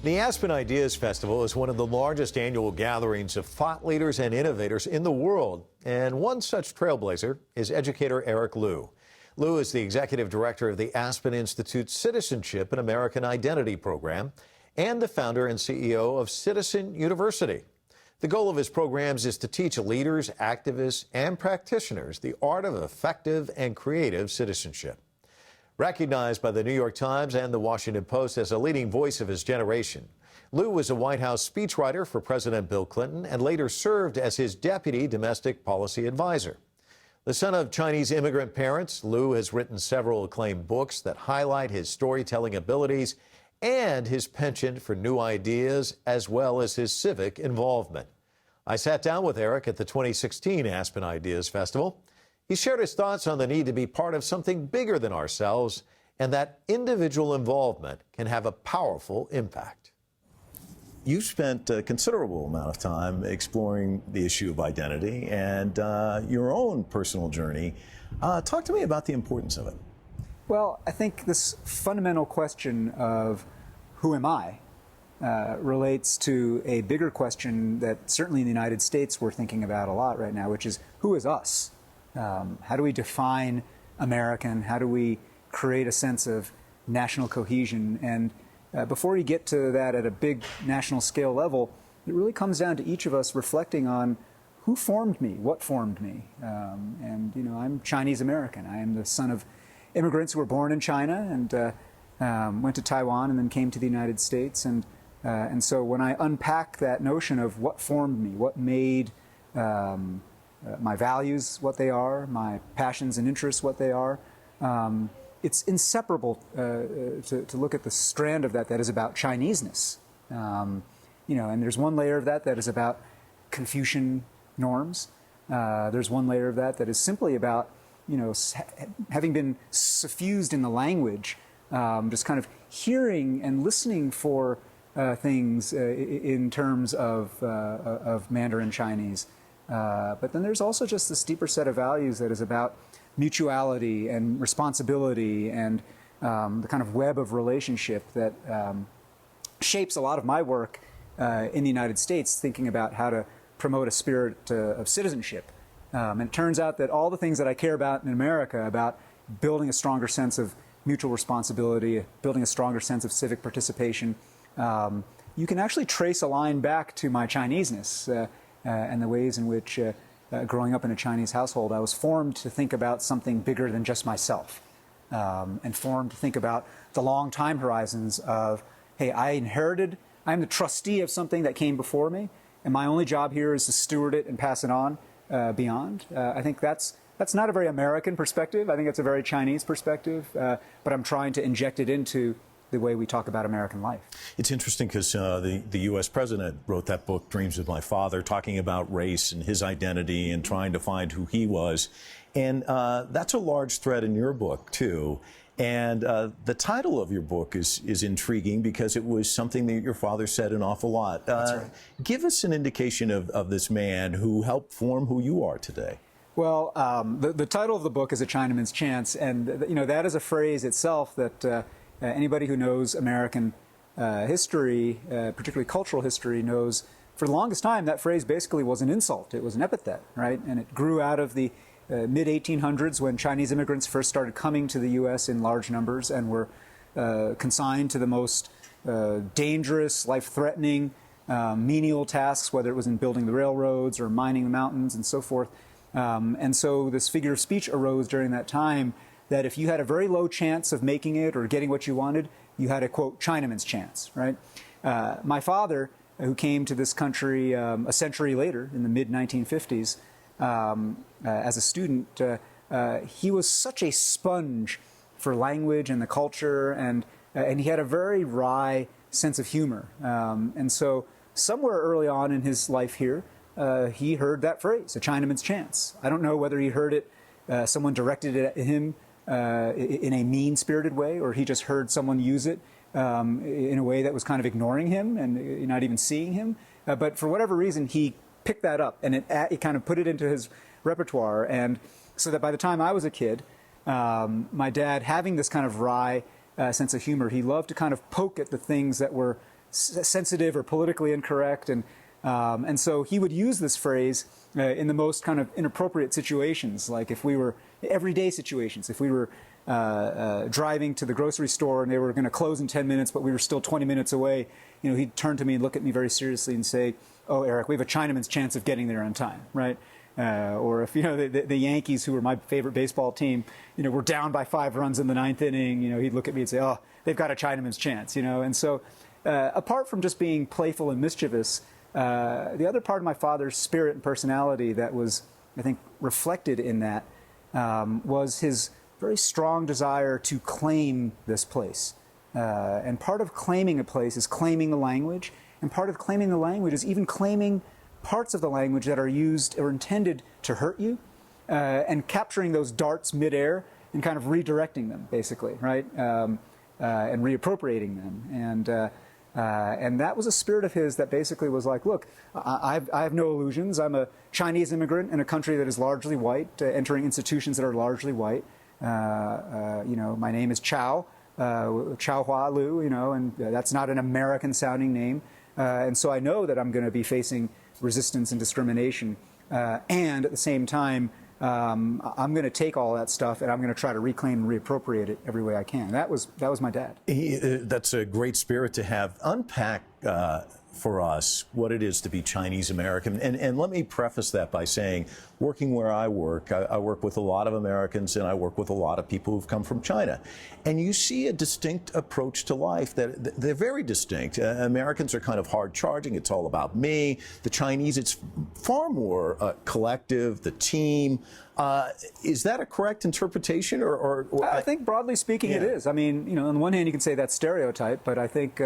The Aspen Ideas Festival is one of the largest annual gatherings of thought leaders and innovators in the world. And one such trailblazer is educator Eric Liu. Liu is the executive director of the Aspen Institute's Citizenship and American Identity program and the founder and CEO of Citizen University. The goal of his programs is to teach leaders, activists, and practitioners the art of effective and creative citizenship. Recognized by the New York Times and the Washington Post as a leading voice of his generation, Liu was a White House speechwriter for President Bill Clinton and later served as his deputy domestic policy advisor. The son of Chinese immigrant parents, Liu has written several acclaimed books that highlight his storytelling abilities and his penchant for new ideas, as well as his civic involvement. I sat down with Eric at the 2016 Aspen Ideas Festival. He shared his thoughts on the need to be part of something bigger than ourselves and that individual involvement can have a powerful impact. You spent a considerable amount of time exploring the issue of identity and your own personal journey. Talk to me about the importance of it. Well, I think this fundamental question of who am I relates to a bigger question that certainly in the United States we're thinking about a lot right now, which is who is us? How do we define American? How do we create a sense of national cohesion? And before you get to that at a big national scale level, it really comes down to each of us reflecting on who formed me, what formed me. And, you know, I'm Chinese American. I am the son of immigrants who were born in China and went to Taiwan and then came to the United States. And so when I unpack that notion of what formed me, what made my values what they are, my passions and interests what they are, it's inseparable to look at the strand of that is about Chineseness. You know, and there's one layer of that is about Confucian norms. There's one layer of that is simply about, you know, having been suffused in the language, just kind of hearing and listening for things in terms of Mandarin Chinese. But then there's also just this deeper set of values that is about mutuality and responsibility and the kind of web of relationship that shapes a lot of my work in the United States, thinking about how to promote a spirit of citizenship. And it turns out that all the things that I care about in America, about building a stronger sense of mutual responsibility, building a stronger sense of civic participation, you can actually trace a line back to my Chineseness. And the ways in which, growing up in a Chinese household, I was formed to think about something bigger than just myself, and formed to think about the long time horizons of, hey, I'm the trustee of something that came before me, and my only job here is to steward it and pass it on beyond. I think that's not a very American perspective. I think it's a very Chinese perspective, but I'm trying to inject it into the way we talk about American life. It's interesting because the U.S. president wrote that book, Dreams of My Father, talking about race and his identity and trying to find who he was. And that's a large thread in your book, too. And the title of your book is intriguing because it was something that your father said an awful lot. That's right. Give us an indication of this man who helped form who you are today. Well, the title of the book is A Chinaman's Chance, and you know, that is a phrase itself that anybody who knows American history, particularly cultural history, knows for the longest time that phrase basically was an insult. It was an epithet, right? And it grew out of the mid-1800s when Chinese immigrants first started coming to the U.S. in large numbers and were consigned to the most dangerous, life-threatening, menial tasks, whether it was in building the railroads or mining the mountains and so forth. And so this figure of speech arose during that time that if you had a very low chance of making it or getting what you wanted, you had a, quote, Chinaman's chance, right? My father, who came to this country a century later, in the mid-1950s, as a student, he was such a sponge for language and the culture, and he had a very wry sense of humor. And so somewhere early on in his life here, he heard that phrase, a Chinaman's chance. I don't know whether he heard it, someone directed it at him, in a mean-spirited way, or he just heard someone use it in a way that was kind of ignoring him and not even seeing him. But for whatever reason, he picked that up and it kind of put it into his repertoire. And so that by the time I was a kid, my dad, having this kind of wry sense of humor, he loved to kind of poke at the things that were sensitive or politically incorrect, and so he would use this phrase in the most kind of inappropriate situations, like if we were everyday situations, if we were driving to the grocery store and they were going to close in 10 minutes, but we were still 20 minutes away. He'd turn to me and look at me very seriously and say, "Oh, Eric, we have a Chinaman's chance of getting there on time," right? Or if the Yankees, who were my favorite baseball team, were down by 5 runs in the 9th inning, he'd look at me and say, "Oh, they've got a Chinaman's chance," And so, apart from just being playful and mischievous, the other part of my father's spirit and personality that was, I think, reflected in that was his very strong desire to claim this place. And part of claiming a place is claiming the language, and part of claiming the language is even claiming parts of the language that are used or intended to hurt you, and capturing those darts midair and kind of redirecting them, basically, right? And reappropriating them. And that was a spirit of his that basically was like, look, I have no illusions. I'm a Chinese immigrant in a country that is largely white, entering institutions that are largely white. My name is Chao Hua Liu, and that's not an American-sounding name. And so I know that I'm going to be facing resistance and discrimination. And at the same time, I'm going to take all that stuff and I'm going to try to reclaim and reappropriate it every way I can. That was my dad. That's a great spirit to have. Unpack for us what it is to be Chinese American. And let me preface that by saying, working where I work with a lot of Americans and I work with a lot of people who've come from China. And you see a distinct approach to life that they're very distinct. Americans are kind of hard charging. It's all about me. The Chinese, it's far more collective, the team. Is that a correct interpretation? Or I think broadly speaking, it is. I mean, on the one hand, you can say that's stereotype, but I think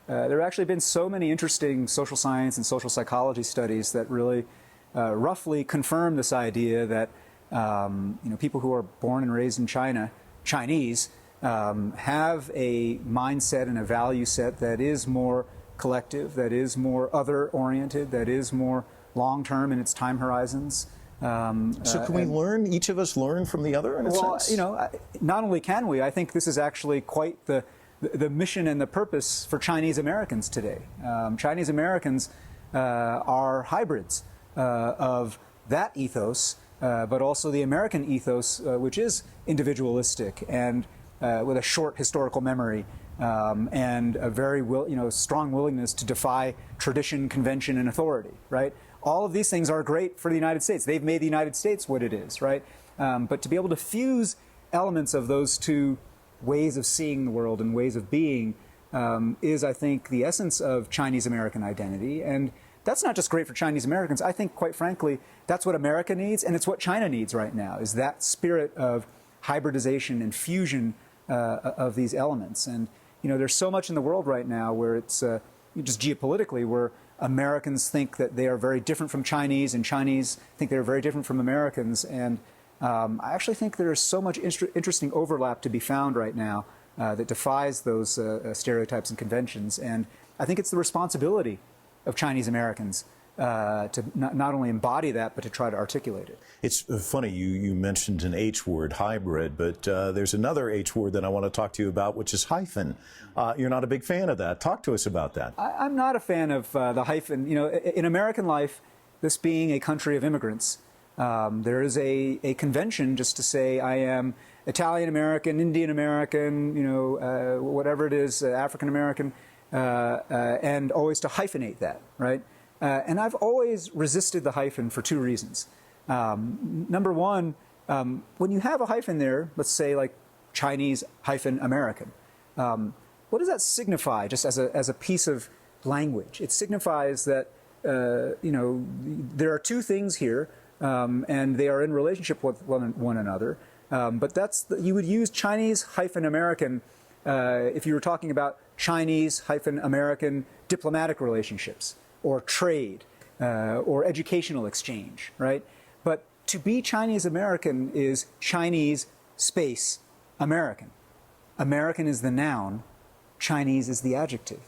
there have actually been so many interesting social science and social psychology studies that really roughly confirm this idea that people who are born and raised in China, Chinese, have a mindset and a value set that is more collective, that is more other-oriented, that is more long-term in its time horizons. So can we learn, each of us learn from the other in a sense? Not only can we, I think this is actually quite the mission and the purpose for Chinese Americans today. Chinese Americans are hybrids of that ethos, but also the American ethos, which is individualistic and with a short historical memory and a very strong willingness to defy tradition, convention, and authority. Right? All of these things are great for the United States. They've made the United States what it is. Right? But to be able to fuse elements of those two ways of seeing the world and ways of being is, I think, the essence of Chinese American identity. And that's not just great for Chinese Americans. I think, quite frankly, that's what America needs, and it's what China needs right now, is that spirit of hybridization and fusion of these elements. And, there's so much in the world right now where it's just geopolitically, where Americans think that they are very different from Chinese, and Chinese think they're very different from Americans. And I actually think there's so much interesting overlap to be found right now that defies those stereotypes and conventions. And I think it's the responsibility of Chinese Americans to not only embody that, but to try to articulate it. It's funny, you mentioned an H word, hybrid, but there's another H word that I want to talk to you about, which is hyphen. You're not a big fan of that. Talk to us about that. I'm not a fan of the hyphen. In American life, this being a country of immigrants, there is a convention just to say I am Italian American, Indian American, whatever it is, African American, and always to hyphenate that, right? And I've always resisted the hyphen for 2 reasons. Number one, when you have a hyphen there, let's say like Chinese hyphen American, what does that signify just as a piece of language? It signifies that, there are 2 things here. And they are in relationship with one another. But you would use Chinese hyphen American if you were talking about Chinese hyphen American diplomatic relationships or trade or educational exchange, right? But to be Chinese American is Chinese space American. American is the noun, Chinese is the adjective,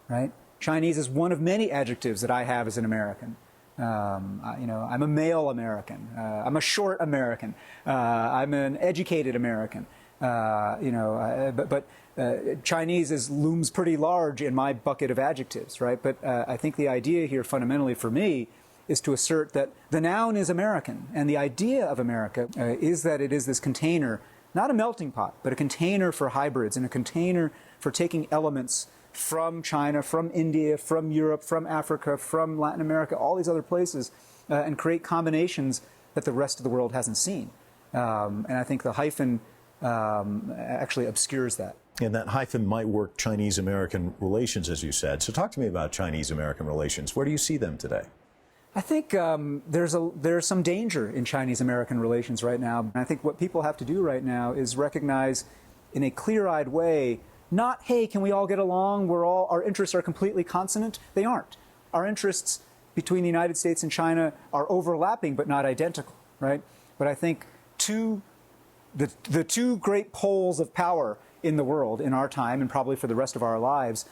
right? Chinese is one of many adjectives that I have as an American. I'm a male American. I'm a short American. I'm an educated American. Chinese looms pretty large in my bucket of adjectives, right? But I think the idea here fundamentally for me is to assert that the noun is American, and the idea of America is that it is this container, not a melting pot, but a container for hybrids and a container for taking elements from China, from India, from Europe, from Africa, from Latin America, all these other places, and create combinations that the rest of the world hasn't seen. And I think the hyphen actually obscures that. And that hyphen might work Chinese-American relations, as you said. So talk to me about Chinese-American relations. Where do you see them today? I think there's some danger in Chinese-American relations right now. And I think what people have to do right now is recognize in a clear-eyed way, not, hey, can we all get along? Our interests are completely consonant. They aren't. Our interests between the United States and China are overlapping but not identical, right? But I think the two great poles of power in the world in our time and probably for the rest of our lives,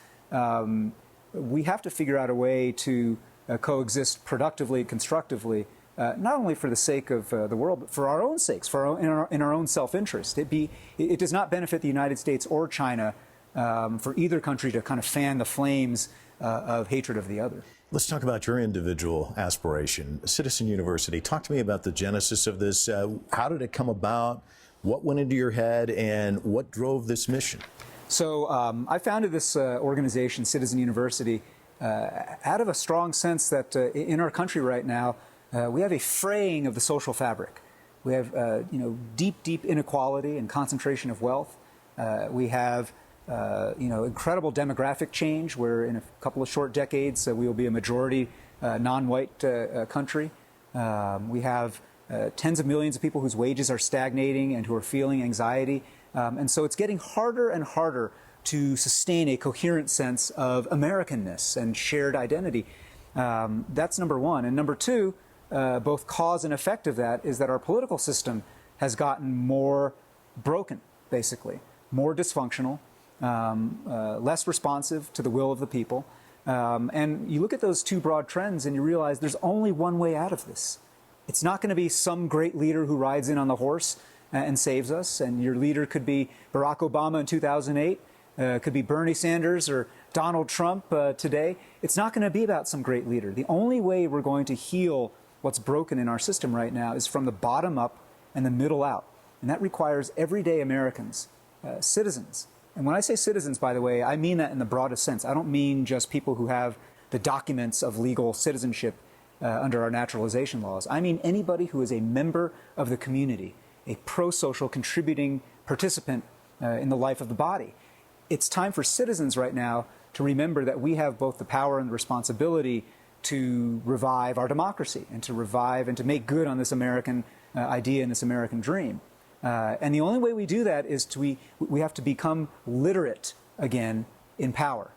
we have to figure out a way to coexist productively and constructively, not only for the sake of the world, but for our own sakes, in our own self-interest. It does not benefit the United States or China for either country to kind of fan the flames of hatred of the other. Let's talk about your individual aspiration. Citizen University, talk to me about the genesis of this. How did it come about? What went into your head, and what drove this mission? So I founded this organization, Citizen University, out of a strong sense that in our country right now, we have a fraying of the social fabric. We have deep inequality and concentration of wealth. We have incredible demographic change, where in a couple of short decades we will be a majority non-white country. We have tens of millions of people whose wages are stagnating and who are feeling anxiety. And so it's getting harder and harder to sustain a coherent sense of Americanness and shared identity. That's number one. And number two, both cause and effect of that is that our political system has gotten more broken, basically, more dysfunctional, less responsive to the will of the people. And you look at those two broad trends and you realize there's only one way out of this. It's not going to be some great leader who rides in on the horse and saves us. And your leader could be Barack Obama in 2008, could be Bernie Sanders or Donald Trump today. It's not going to be about some great leader. The only way we're going to heal what's broken in our system right now is from the bottom up and the middle out. And that requires everyday Americans, citizens. And when I say citizens, by the way, I mean that in the broadest sense. I don't mean just people who have the documents of legal citizenship under our naturalization laws. I mean anybody who is a member of the community, a pro-social contributing participant in the life of the body. It's time for citizens right now to remember that we have both the power and the responsibility to revive our democracy and to revive and to make good on this American idea and this American dream. And the only way we do that is we have to become literate again in power.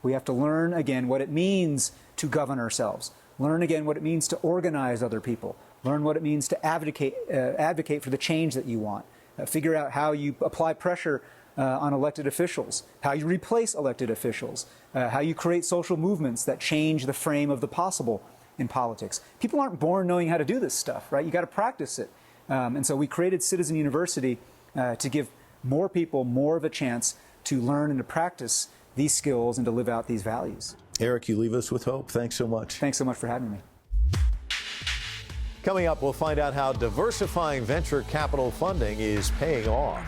We have to learn again what it means to govern ourselves. Learn again what it means to organize other people. Learn what it means to advocate for the change that you want. Figure out how you apply pressure on elected officials, how you replace elected officials, how you create social movements that change the frame of the possible in politics. People aren't born knowing how to do this stuff, right? You got to practice it. And so we created Citizen University to give more people more of a chance to learn and to practice these skills and to live out these values. Eric, you leave us with hope. Thanks so much. Thanks so much for having me. Coming up, we'll find out how diversifying venture capital funding is paying off.